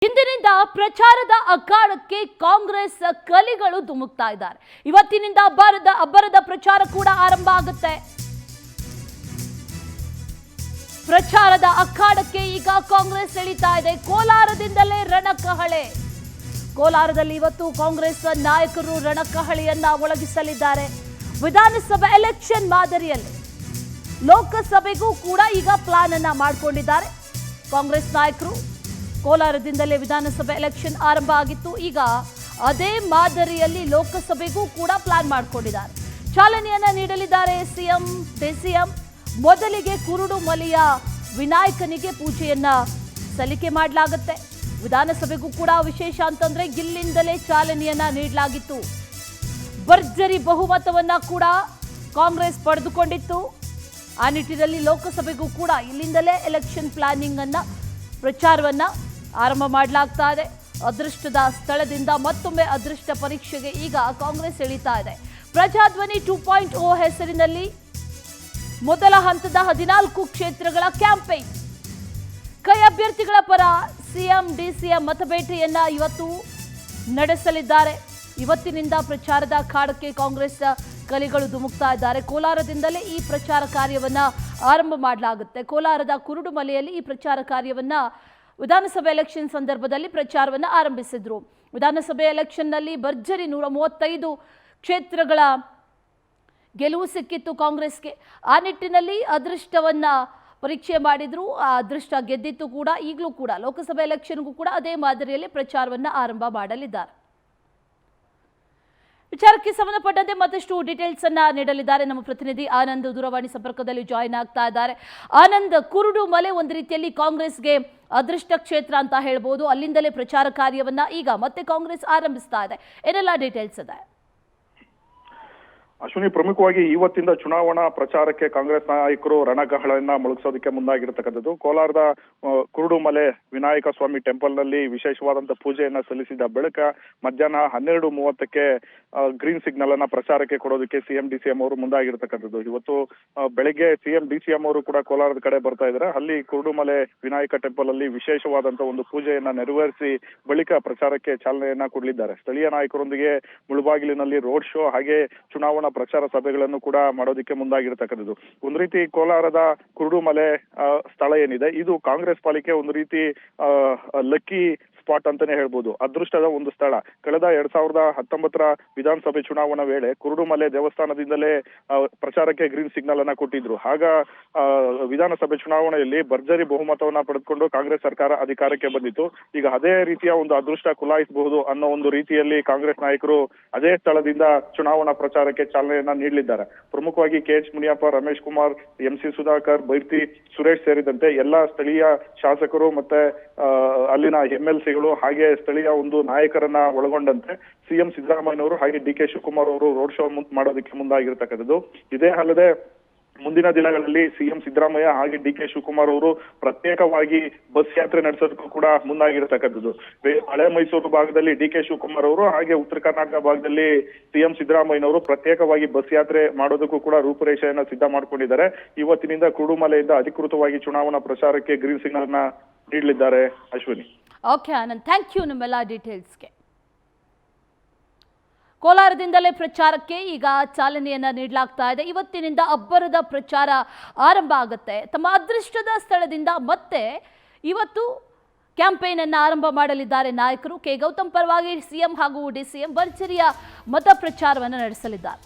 ಇಂದಿನಿಂದ ಪ್ರಚಾರದ ಅಖಾಡಕ್ಕೆ ಕಾಂಗ್ರೆಸ್ ಕಲಿಗಳು ಧುಮುಕ್ತಾ ಇದ್ದಾರೆ. ಇವತ್ತಿನಿಂದ ಅಬ್ಬರದ ಪ್ರಚಾರ ಕೂಡ ಆರಂಭ ಆಗುತ್ತೆ. ಪ್ರಚಾರದ ಅಖಾಡಕ್ಕೆ ಈಗ ಕಾಂಗ್ರೆಸ್ ಎಳಿತಾ ಇದೆ. ಕೋಲಾರದಿಂದಲೇ ರಣಕಹಳೆ. ಕೋಲಾರದಲ್ಲಿ ಇವತ್ತು ಕಾಂಗ್ರೆಸ್ ನಾಯಕರು ರಣಕಹಳೆಯನ್ನ ಮೊಳಗಿಸಲಿದ್ದಾರೆ. ವಿಧಾನಸಭೆ ಎಲೆಕ್ಷನ್ ಮಾದರಿಯಲ್ಲಿ ಲೋಕಸಭೆಗೂ ಕೂಡ ಈಗ ಪ್ಲಾನ್ ಅನ್ನ ಮಾಡಿಕೊಂಡಿದ್ದಾರೆ ಕಾಂಗ್ರೆಸ್ ನಾಯಕರು. ಕೋಲಾರದಿಂದಲೇ ವಿಧಾನಸಭೆ ಎಲೆಕ್ಷನ್ ಆರಂಭ ಆಗಿತ್ತು. ಈಗ ಅದೇ ಮಾದರಿಯಲ್ಲಿ ಲೋಕಸಭೆಗೂ ಕೂಡ ಪ್ಲಾನ್ ಮಾಡಿಕೊಂಡಿದ್ದಾರೆ. ಚಾಲನೆಯನ್ನ ನೀಡಲಿದ್ದಾರೆ ಸಿಎಂ ಡಿಸಿಎಂ. ಮೊದಲಿಗೆ ಕುರುಡುಮಲೆಯ ವಿನಾಯಕನಿಗೆ ಪೂಜೆಯನ್ನ ಸಲ್ಲಿಕೆ ಮಾಡಲಾಗುತ್ತೆ. ವಿಧಾನಸಭೆಗೂ ಕೂಡ ವಿಶೇಷ ಅಂತಂದ್ರೆ ಇಲ್ಲಿಂದಲೇ ಚಾಲನೆಯನ್ನ ನೀಡಲಾಗಿತ್ತು. ಭರ್ಜರಿ ಬಹುಮತವನ್ನ ಕೂಡ ಕಾಂಗ್ರೆಸ್ ಪಡೆದುಕೊಂಡಿತ್ತು. ಆ ನಿಟ್ಟಿನಲ್ಲಿ ಲೋಕಸಭೆಗೂ ಕೂಡ ಇಲ್ಲಿಂದಲೇ ಎಲೆಕ್ಷನ್ ಪ್ಲಾನಿಂಗ್ ಅನ್ನ ಪ್ರಚಾರವನ್ನ ಆರಂಭ ಮಾಡಲಾಗ್ತಾ ಇದೆ. ಅದೃಷ್ಟದ ಸ್ಥಳದಿಂದ ಮತ್ತೊಮ್ಮೆ ಅದೃಷ್ಟ ಪರೀಕ್ಷೆಗೆ ಈಗ ಕಾಂಗ್ರೆಸ್ ಎಳಿತಾ ಇದೆ. ಪ್ರಜಾಧ್ವನಿ 2.0 ಹೆಸರಿನಲ್ಲಿ ಮೊದಲ ಹಂತದ 14 ಕ್ಷೇತ್ರಗಳ ಕ್ಯಾಂಪೇನ್. ಕೈ ಅಭ್ಯರ್ಥಿಗಳ ಪರ ಸಿಎಂ ಡಿಸಿಎಂ ಮತಬೇಟೆಯನ್ನ ಇವತ್ತು ನಡೆಸಲಿದ್ದಾರೆ. ಇವತ್ತಿನಿಂದ ಪ್ರಚಾರದ ಅಖಾಡಕ್ಕೆ ಕಾಂಗ್ರೆಸ್ ಕಲಿಗಳು ಧುಮುಕ್ತಾ ಇದ್ದಾರೆ. ಕೋಲಾರದಿಂದಲೇ ಈ ಪ್ರಚಾರ ಕಾರ್ಯವನ್ನ ಆರಂಭ ಮಾಡಲಾಗುತ್ತೆ. ಕೋಲಾರದ ಕುರುಡುಮಲೆಯಲ್ಲಿ ಈ ಪ್ರಚಾರ ಕಾರ್ಯವನ್ನ ವಿಧಾನಸಭೆ ಎಲೆಕ್ಷನ್ ಸಂದರ್ಭದಲ್ಲಿ ಪ್ರಚಾರವನ್ನು ಆರಂಭಿಸಿದ್ರು. ವಿಧಾನಸಭೆ ಎಲೆಕ್ಷನ್ನಲ್ಲಿ ಭರ್ಜರಿ 135 ಕ್ಷೇತ್ರಗಳ ಗೆಲುವು ಸಿಕ್ಕಿತ್ತು ಕಾಂಗ್ರೆಸ್ಗೆ. ಆ ನಿಟ್ಟಿನಲ್ಲಿ ಅದೃಷ್ಟವನ್ನ ಪರೀಕ್ಷೆ ಮಾಡಿದ್ರು. ಆ ಅದೃಷ್ಟ ಗೆದ್ದಿತ್ತು ಕೂಡ. ಈಗಲೂ ಕೂಡ ಲೋಕಸಭೆ ಎಲೆಕ್ಷನ್ಗೂ ಕೂಡ ಅದೇ ಮಾದರಿಯಲ್ಲಿ ಪ್ರಚಾರವನ್ನ ಆರಂಭ ಮಾಡಲಿದ್ದಾರೆ. ವಿಚಾರಕ್ಕೆ ಸಂಬಂಧಪಟ್ಟಂತೆ ಮತ್ತಷ್ಟು ಡೀಟೇಲ್ಸ್ ಅನ್ನ ನೀಡಲಿದ್ದಾರೆ ನಮ್ಮ ಪ್ರತಿನಿಧಿ ಆನಂದ್. ದೂರವಾಣಿ ಸಂಪರ್ಕದಲ್ಲಿ ಜಾಯಿನ್ ಆಗ್ತಾ ಇದ್ದಾರೆ. ಆನಂದ್, ಕುರುಡುಮಲೆ ಒಂದು ರೀತಿಯಲ್ಲಿ ಕಾಂಗ್ರೆಸ್ಗೆ ಅದೃಷ್ಟ ಕ್ಷೇತ್ರ ಅಂತ ಹೇಳ್ಬೋದು. ಅಲ್ಲಿಂದಲೇ ಪ್ರಚಾರ ಕಾರ್ಯವನ್ನ ಈಗ ಮತ್ತೆ ಕಾಂಗ್ರೆಸ್ ಆರಂಭಿಸ್ತಾ ಇದೆ. ಏನೆಲ್ಲ ಡೀಟೇಲ್ಸ್ ಇದೆ? ಅಶ್ವಿನಿ, ಪ್ರಮುಖವಾಗಿ ಇವತ್ತಿಂದ ಚುನಾವಣಾ ಪ್ರಚಾರಕ್ಕೆ ಕಾಂಗ್ರೆಸ್ ನಾಯಕರು ರಣಗಹಳೆಯನ್ನ ಮೊಳಗಿಸೋದಕ್ಕೆ ಮುಂದಾಗಿರತಕ್ಕಂಥದ್ದು. ಕೋಲಾರದ ಕುರುಡುಮಲೆ ವಿನಾಯಕ ಸ್ವಾಮಿ ಟೆಂಪಲ್ ನಲ್ಲಿ ವಿಶೇಷವಾದಂತಹ ಪೂಜೆಯನ್ನ ಸಲ್ಲಿಸಿದ ಬಳಿಕ ಮಧ್ಯಾಹ್ನ 12:30ಕ್ಕೆ ಗ್ರೀನ್ ಸಿಗ್ನಲ್ ಅನ್ನ ಪ್ರಚಾರಕ್ಕೆ ಕೊಡೋದಕ್ಕೆ ಸಿಎಂ ಡಿಸಿಎಂ ಅವರು ಮುಂದಾಗಿರತಕ್ಕಂಥದ್ದು. ಇವತ್ತು ಬೆಳಗ್ಗೆ ಸಿಎಂ ಡಿಸಿಎಂ ಅವರು ಕೂಡ ಕೋಲಾರದ ಕಡೆ ಬರ್ತಾ ಇದ್ದಾರೆ. ಅಲ್ಲಿ ಕುರುಡುಮಲೆ ವಿನಾಯಕ ಟೆಂಪಲ್ ಅಲ್ಲಿ ವಿಶೇಷವಾದಂತಹ ಒಂದು ಪೂಜೆಯನ್ನ ನೆರವೇರಿಸಿ ಬಳಿಕ ಪ್ರಚಾರಕ್ಕೆ ಚಾಲನೆಯನ್ನ ಕೊಡಲಿದ್ದಾರೆ. ಸ್ಥಳೀಯ ನಾಯಕರೊಂದಿಗೆ ಮುಳುಬಾಗಿಲಿನಲ್ಲಿ ರೋಡ್ ಶೋ ಹಾಗೆ ಚುನಾವಣಾ ಪ್ರಚಾರ ಸಭೆಗಳನ್ನು ಕೂಡ ಮಾಡೋದಕ್ಕೆ ಮುಂದಾಗಿರ್ತಕ್ಕಂಥದ್ದು. ಒಂದು ರೀತಿ ಕೋಲಾರದ ಕುರುಡುಮಲೆ ಸ್ಥಳ ಏನಿದೆ ಇದು ಕಾಂಗ್ರೆಸ್ ಪಾಲಿಕೆ ಒಂದು ರೀತಿ ಲಕ್ಕಿ ಸ್ಪಾಟ್ ಅಂತಾನೆ ಹೇಳ್ಬೋದು. ಅದೃಷ್ಟದ ಒಂದು ಸ್ಥಳ. ಕಳೆದ 2019ರ ವಿಧಾನಸಭೆ ಚುನಾವಣಾ ವೇಳೆ ಕುರುಡುಮಲೆ ದೇವಸ್ಥಾನದಿಂದಲೇ ಪ್ರಚಾರಕ್ಕೆ ಗ್ರೀನ್ ಸಿಗ್ನಲ್ ಅನ್ನ ಕೊಟ್ಟಿದ್ರು. ಆಗ ವಿಧಾನಸಭೆ ಚುನಾವಣೆಯಲ್ಲಿ ಭರ್ಜರಿ ಬಹುಮತವನ್ನ ಪಡೆದುಕೊಂಡು ಕಾಂಗ್ರೆಸ್ ಸರ್ಕಾರ ಅಧಿಕಾರಕ್ಕೆ ಬಂದಿತ್ತು. ಈಗ ಅದೇ ರೀತಿಯ ಒಂದು ಅದೃಷ್ಟ ಕುಲಾಯಿಸಬಹುದು ಅನ್ನೋ ಒಂದು ರೀತಿಯಲ್ಲಿ ಕಾಂಗ್ರೆಸ್ ನಾಯಕರು ಅದೇ ಸ್ಥಳದಿಂದ ಚುನಾವಣಾ ಪ್ರಚಾರಕ್ಕೆ ಚಾಲನೆಯನ್ನ ನೀಡಲಿದ್ದಾರೆ. ಪ್ರಮುಖವಾಗಿ KH ಮುನಿಯಪ್ಪ, ರಮೇಶ್ ಕುಮಾರ್, MC ಸುಧಾಕರ್, ಬೈರ್ತಿ ಸುರೇಶ್ ಸೇರಿದಂತೆ ಎಲ್ಲಾ ಸ್ಥಳೀಯ ಶಾಸಕರು ಮತ್ತೆ ಅಲ್ಲಿನ MLCಗಳು ಹಾಗೆ ಸ್ಥಳೀಯ ಒಂದು ನಾಯಕರನ್ನ ಒಳಗೊಂಡಂತೆ ಸಿಎಂ ಸಿದ್ದರಾಮಯ್ಯನವರು ಹಾಗೆ DK ಶಿವಕುಮಾರ್ ಅವರು ರೋಡ್ ಶೋ ಮಾಡೋದಕ್ಕೆ ಮುಂದಾಗಿರ್ತಕ್ಕಂಥದ್ದು. ಇದೇ ಅಲ್ಲದೆ ಮುಂದಿನ ದಿನಗಳಲ್ಲಿ ಸಿಎಂ ಸಿದ್ದರಾಮಯ್ಯ ಹಾಗೆ DK ಶಿವಕುಮಾರ್ ಅವರು ಪ್ರತ್ಯೇಕವಾಗಿ ಬಸ್ ಯಾತ್ರೆ ನಡೆಸೋದಕ್ಕೂ ಕೂಡ ಮುಂದಾಗಿರ್ತಕ್ಕಂಥದ್ದು. ಹಳೆ ಮೈಸೂರು ಭಾಗದಲ್ಲಿ DK ಶಿವಕುಮಾರ್ ಅವರು ಹಾಗೆ ಉತ್ತರ ಕರ್ನಾಟಕ ಭಾಗದಲ್ಲಿ ಸಿಎಂ ಸಿದ್ದರಾಮಯ್ಯನವರು ಪ್ರತ್ಯೇಕವಾಗಿ ಬಸ್ ಯಾತ್ರೆ ಮಾಡೋದಕ್ಕೂ ಕೂಡ ರೂಪುರೇಷೆಯನ್ನ ಸಿದ್ಧ ಮಾಡ್ಕೊಂಡಿದ್ದಾರೆ. ಇವತ್ತಿನಿಂದ ಕುರುಡುಮಲೆಯಿಂದ ಅಧಿಕೃತವಾಗಿ ಚುನಾವಣಾ ಪ್ರಚಾರಕ್ಕೆ ಗ್ರೀನ್ ಸಿಗ್ನಲ್ ನ ನೀಡಲಿದ್ದಾರೆ. Ashwini. Okay Anand, thank you ನಿಮ್ಮೆಲ್ಲ ಡೀಟೇಲ್ಸ್ಗೆ. ಕೋಲಾರದಿಂದಲೇ ಪ್ರಚಾರಕ್ಕೆ ಈಗ ಚಾಲನೆಯನ್ನ ನೀಡಲಾಗ್ತಾ ಇದೆ. ಇವತ್ತಿನಿಂದ ಅಬ್ಬರದ ಪ್ರಚಾರ ಆರಂಭ ಆಗುತ್ತೆ. ತಮ್ಮ ಅದೃಷ್ಟದ ಸ್ಥಳದಿಂದ ಮತ್ತೆ ಇವತ್ತು ಕ್ಯಾಂಪೇನ್ ಅನ್ನು ಆರಂಭ ಮಾಡಲಿದ್ದಾರೆ ನಾಯಕರು. ಕೆ ಗೌತಮ್ ಪರವಾಗಿ ಸಿಎಂ ಹಾಗೂ ಡಿಸಿಎಂ ಭರ್ಜರಿಯ ಮತ ಪ್ರಚಾರವನ್ನು ನಡೆಸಲಿದ್ದಾರೆ.